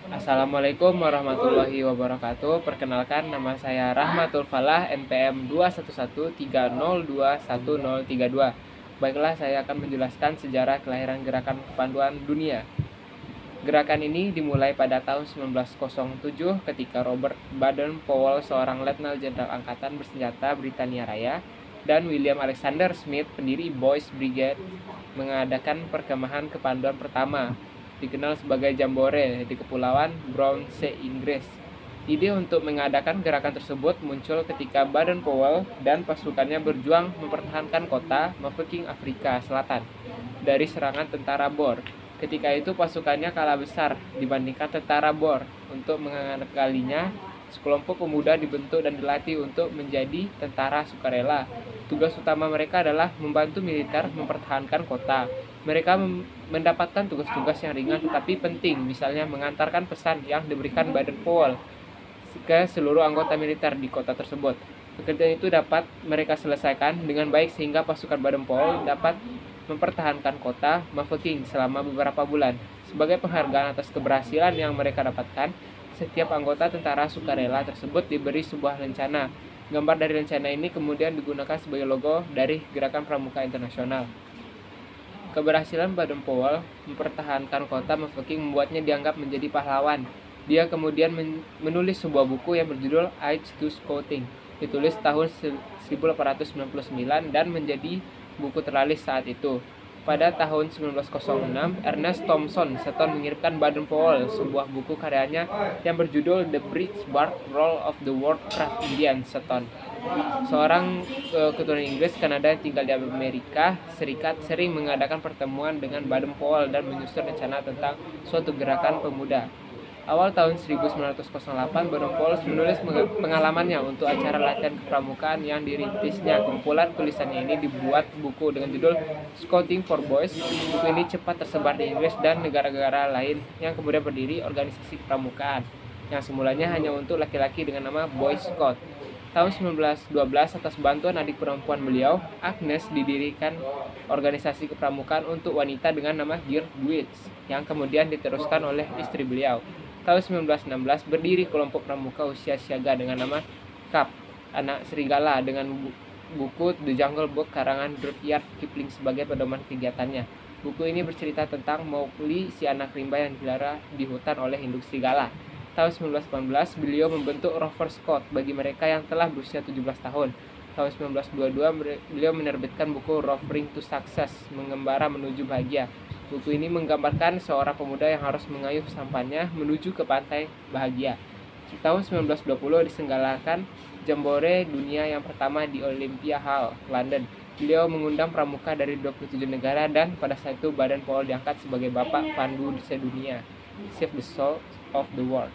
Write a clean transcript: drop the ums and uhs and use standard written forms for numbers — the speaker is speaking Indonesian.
Assalamualaikum warahmatullahi wabarakatuh. Perkenalkan, nama saya Rahmatul Falah, NPM 21130211032. Baiklah, saya akan menjelaskan sejarah kelahiran Gerakan Kepanduan Dunia. Gerakan ini dimulai pada tahun 1907 ketika Robert Baden-Powell, seorang letnan jenderal angkatan bersenjata Britania Raya, dan William Alexander Smith, pendiri Boys Brigade, mengadakan perkemahan kepanduan pertama, dikenal sebagai Jambore, di Kepulauan Brownsea, Inggris. Ide untuk mengadakan gerakan tersebut muncul ketika Baden-Powell dan pasukannya berjuang mempertahankan kota Mafeking, Afrika Selatan, dari serangan tentara Boer. Ketika itu pasukannya kalah besar dibandingkan tentara Boer. Untuk mengakalinya, sekelompok pemuda dibentuk dan dilatih untuk menjadi tentara sukarela. Tugas utama mereka adalah membantu militer mempertahankan kota. Mereka mendapatkan tugas-tugas yang ringan tetapi penting, misalnya mengantarkan pesan yang diberikan Baden-Powell ke seluruh anggota militer di kota tersebut. Pekerjaan itu dapat mereka selesaikan dengan baik sehingga pasukan Baden-Powell dapat mempertahankan kota Mafeking selama beberapa bulan. Sebagai penghargaan atas keberhasilan yang mereka dapatkan, setiap anggota tentara sukarela tersebut diberi sebuah lencana. Gambar dari lencana ini kemudian digunakan sebagai logo dari Gerakan Pramuka Internasional. Keberhasilan Baden-Powell mempertahankan kota Mafeking membuatnya dianggap menjadi pahlawan. Dia kemudian menulis sebuah buku yang berjudul Age to Scouting, ditulis tahun 1899 dan menjadi buku terlaris saat itu. Pada tahun 1906, Ernest Thompson Seton mengirimkan Baden-Powell sebuah buku karyanya yang berjudul The Breech-Bark Roll of the Warcraft Indian. Seton, seorang keturunan Inggris Kanada yang tinggal di Amerika Serikat, sering mengadakan pertemuan dengan Baden-Powell dan menyusun rencana tentang suatu gerakan pemuda. Awal tahun 1908, Baden-Powell menulis pengalamannya untuk acara latihan kepramukaan yang dirintisnya. Kumpulan tulisannya ini dibuat buku dengan judul Scouting for Boys. Buku ini cepat tersebar di Inggris dan negara-negara lain yang kemudian berdiri organisasi kepramukaan yang semulanya hanya untuk laki-laki dengan nama Boy Scout. Tahun 1912, atas bantuan adik perempuan beliau, Agnes, didirikan organisasi kepramukaan untuk wanita dengan nama Girl Guides, yang kemudian diteruskan oleh istri beliau. Tahun 1916, berdiri kelompok pramuka usia siaga dengan nama Cub, Anak Serigala, dengan buku The Jungle Book karangan Rudyard Kipling sebagai pedoman kegiatannya. Buku ini bercerita tentang Mowgli, si anak rimba yang dipelihara di hutan oleh induk serigala. Tahun 1918, beliau membentuk Rover Scout bagi mereka yang telah berusia 17 tahun. Tahun 1922, beliau menerbitkan buku Roving to Success, Mengembara Menuju Bahagia. Buku ini menggambarkan seorang pemuda yang harus mengayuh sampannya menuju ke pantai bahagia. Tahun 1920 diselenggarakan Jambore Dunia yang pertama di Olympia Hall, London. Beliau mengundang pramuka dari 27 negara dan pada saat itu Baden-Powell diangkat sebagai Bapak Pandu sedunia, Save the Soul of the World.